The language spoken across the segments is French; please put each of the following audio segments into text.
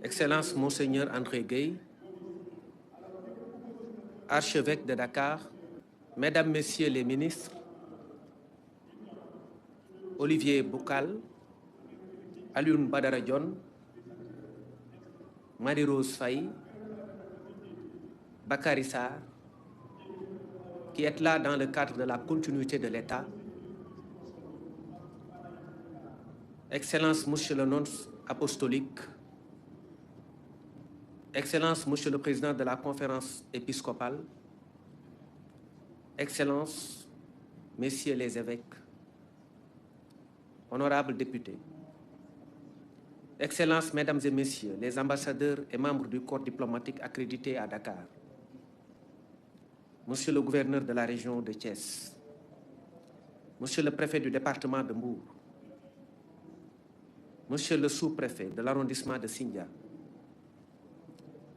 Excellence Monseigneur André Gueye, archevêque de Dakar, Mesdames, Messieurs les ministres, Olivier Boukal, Alioune Badara Dione, Marie-Rose Faye, Bakary Sarr, qui êtes là dans le cadre de la continuité de l'État, Excellence Monsieur le Nonce apostolique, Excellence Monsieur le Président de la Conférence épiscopale, Excellences, Messieurs les évêques, honorables députés, Excellences, Mesdames et Messieurs, les ambassadeurs et membres du corps diplomatique accrédité à Dakar, Monsieur le gouverneur de la région de Thiès, Monsieur le préfet du département de Mbour, Monsieur le sous-préfet de l'arrondissement de Sindia,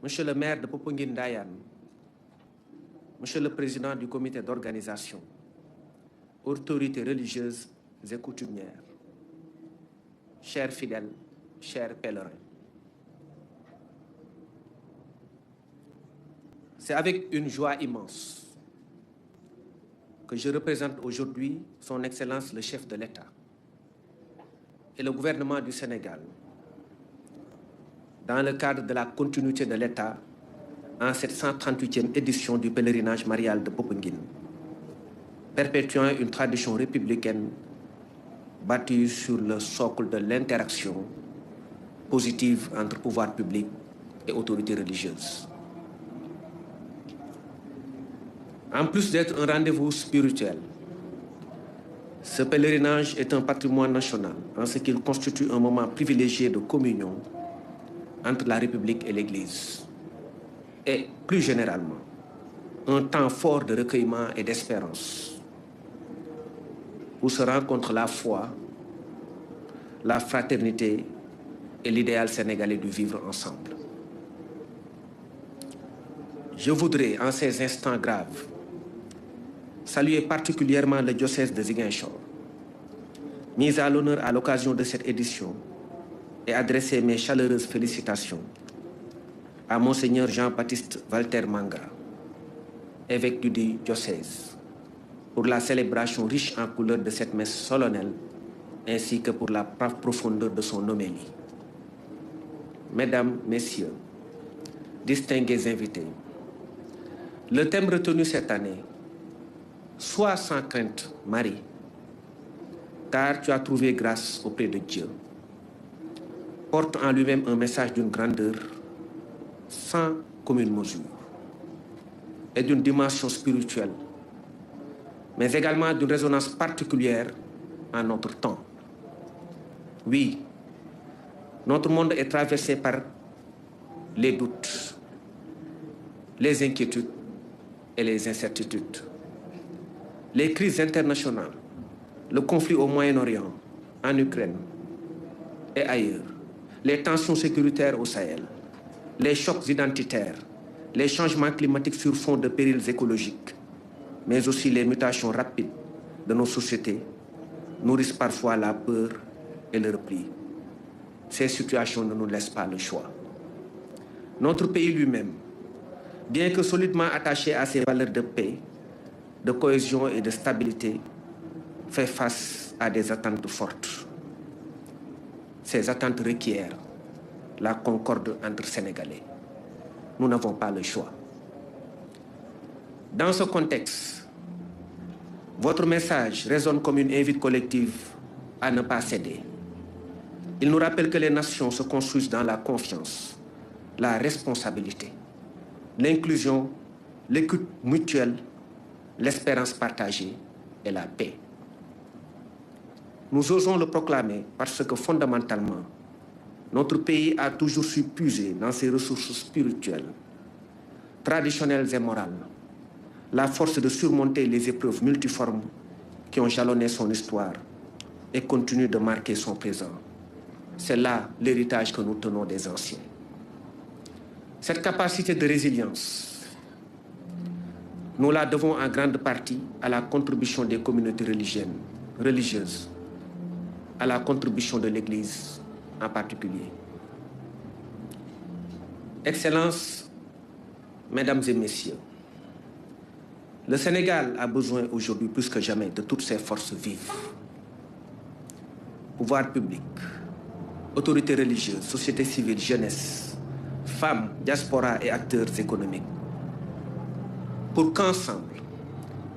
Monsieur le maire de Popenguine-Ndayane, Monsieur le président du comité d'organisation, autorités religieuses et coutumières, chers fidèles, chers pèlerins. C'est avec une joie immense que je représente aujourd'hui son Excellence le chef de l'État et le gouvernement du Sénégal dans le cadre de la continuité de l'État en cette 138e édition du pèlerinage marial de Popenguine, perpétuant une tradition républicaine bâtie sur le socle de l'interaction positive entre pouvoir public et autorités religieuses. En plus d'être un rendez-vous spirituel, ce pèlerinage est un patrimoine national en ce qu'il constitue un moment privilégié de communion entre la République et l'Église et, plus généralement, un temps fort de recueillement et d'espérance où se rencontrent la foi, la fraternité et l'idéal sénégalais du vivre ensemble. Je voudrais, en ces instants graves, saluer particulièrement le diocèse de Ziguinchor, mis à l'honneur à l'occasion de cette édition, et adresser mes chaleureuses félicitations à Monseigneur Jean-Baptiste Walter Manga, évêque du diocèse, pour la célébration riche en couleurs de cette messe solennelle, ainsi que pour la profondeur de son homélie. Mesdames, Messieurs, distingués invités, le thème retenu cette année, sois sans crainte, Marie, car tu as trouvé grâce auprès de Dieu, porte en lui-même un message d'une grandeur sans commune mesure et d'une dimension spirituelle, mais également d'une résonance particulière en notre temps. Oui, notre monde est traversé par les doutes, les inquiétudes et les incertitudes. Les crises internationales, le conflit au Moyen-Orient, en Ukraine et ailleurs, les tensions sécuritaires au Sahel, les chocs identitaires, les changements climatiques sur fond de périls écologiques, mais aussi les mutations rapides de nos sociétés, nourrissent parfois la peur et le repli. Ces situations ne nous laissent pas le choix. Notre pays lui-même, bien que solidement attaché à ses valeurs de paix, de cohésion et de stabilité, fait face à des attentes fortes. Ces attentes requièrent la concorde entre Sénégalais. Nous n'avons pas le choix. Dans ce contexte, votre message résonne comme une invite collective à ne pas céder. Il nous rappelle que les nations se construisent dans la confiance, la responsabilité, l'inclusion, l'écoute mutuelle, l'espérance partagée et la paix. Nous osons le proclamer parce que fondamentalement, notre pays a toujours su puiser dans ses ressources spirituelles, traditionnelles et morales, la force de surmonter les épreuves multiformes qui ont jalonné son histoire et continuent de marquer son présent. C'est là l'héritage que nous tenons des anciens. Cette capacité de résilience, nous la devons en grande partie à la contribution des communautés religieuses, à la contribution de l'Église en particulier. Excellences, Mesdames et Messieurs, le Sénégal a besoin aujourd'hui plus que jamais de toutes ses forces vives. Pouvoir public, autorités religieuses, société civile, jeunesse, femmes, diaspora et acteurs économiques. Pour qu'ensemble,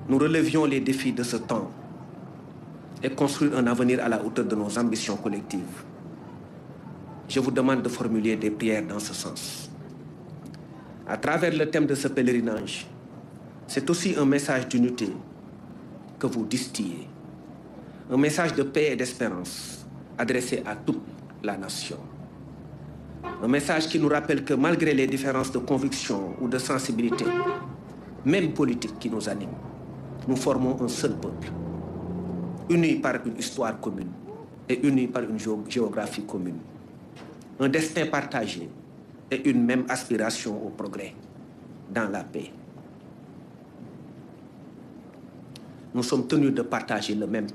nous relevions les défis de ce temps et construire un avenir à la hauteur de nos ambitions collectives. Je vous demande de formuler des prières dans ce sens. À travers le thème de ce pèlerinage, c'est aussi un message d'unité que vous distillez, un message de paix et d'espérance adressé à toute la nation. Un message qui nous rappelle que malgré les différences de conviction ou de sensibilité, même politique qui nous anime, nous formons un seul peuple, unis par une histoire commune et unis par une géographie commune, un destin partagé et une même aspiration au progrès, dans la paix. Nous sommes tenus de partager le même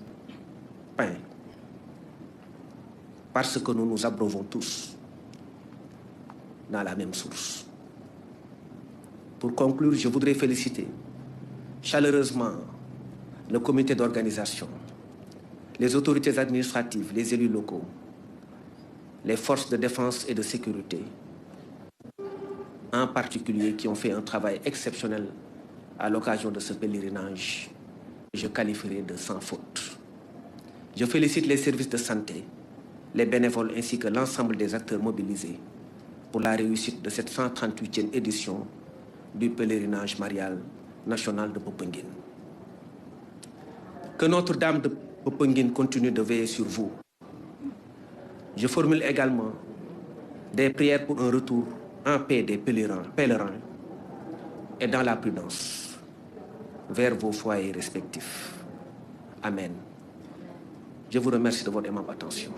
pain parce que nous nous abreuvons tous dans la même source. Pour conclure, je voudrais féliciter chaleureusement le comité d'organisation, les autorités administratives, les élus locaux, les forces de défense et de sécurité, en particulier qui ont fait un travail exceptionnel à l'occasion de ce pèlerinage que je qualifierais de sans faute. Je félicite les services de santé, les bénévoles ainsi que l'ensemble des acteurs mobilisés pour la réussite de cette 138e édition du pèlerinage marial national de Popenguine. Que Notre-Dame de Popenguine continue de veiller sur vous. Je formule également des prières pour un retour en paix des pèlerins et dans la prudence vers vos foyers respectifs. Amen. Je vous remercie de votre aimable attention.